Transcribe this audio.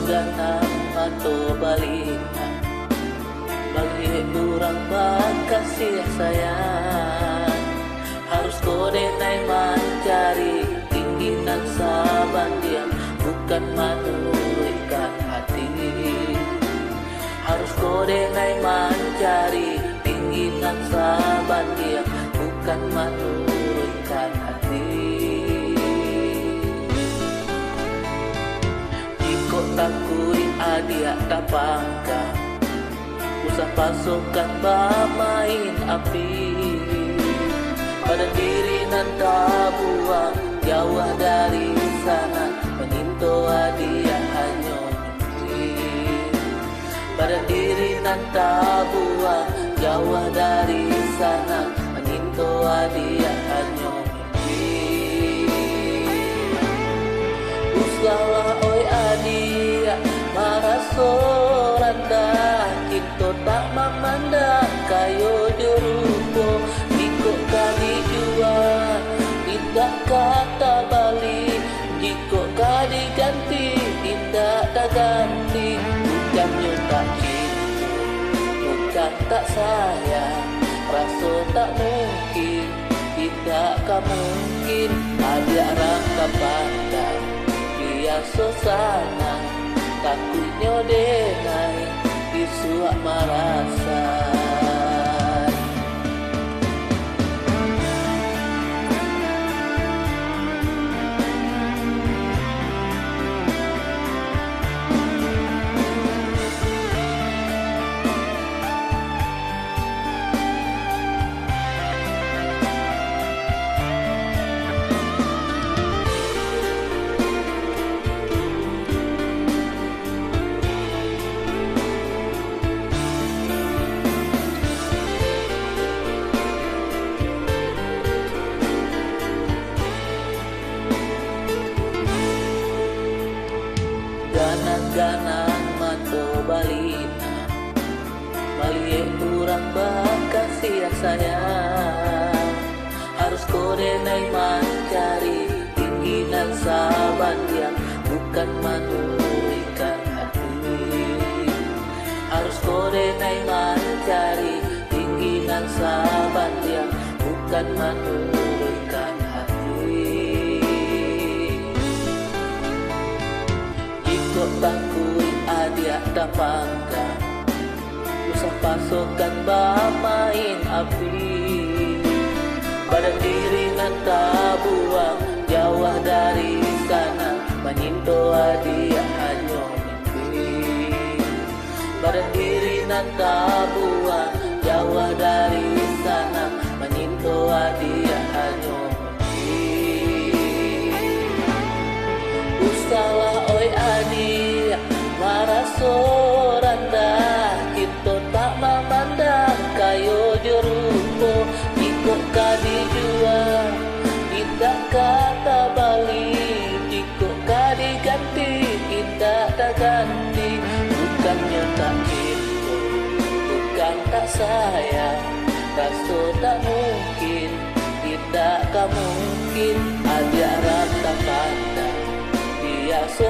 Ganang atau balina bagi orang bakasih sayang harus kode nai mencari keinginan saban diam bukan menurunkan hati harus kode nai mencari keinginan saban diam bukan menurunkan hati. Takui adia tapangka usah pasukan bermain api pada diri nan buang jauh dari sana meninto adia hanya mimpi pada diri nan buang jauh dari sana meninto adia hanya mimpi. Usahlah oi adia marasoranda kita tak memandang kayo dirupo iko kali jua tidak kata balik jiko kali ganti tidak tak ganti bukannya tak cinta bukan tak sayang rasa tak mungkin tidak mungkin ada rangka pandang biasa sana takutnya denai disuap merasa. Ganang mato balina balik orang bakasih sayang harus kode nai mencari keinginan saban yang bukan menurunkan hati harus kode nai mencari keinginan saban yang bukan menurunkan hati. Takui adia tapangka usah pasukan bermain api pada diri nan buang jauh dari sana menyinto adia hanya mimpi pada diri nan buang jauh dari sana menyinto adia hanya mimpi. Usahlah oi adia marasoranda kita tak memandang kayo jerupo ikut kadi jua tidak kata balik ikut kadi ganti tidak tak ganti bukannya tak cinta bukan tak sayang rasa tak mungkin tidak mungkin ada rata pandang biasa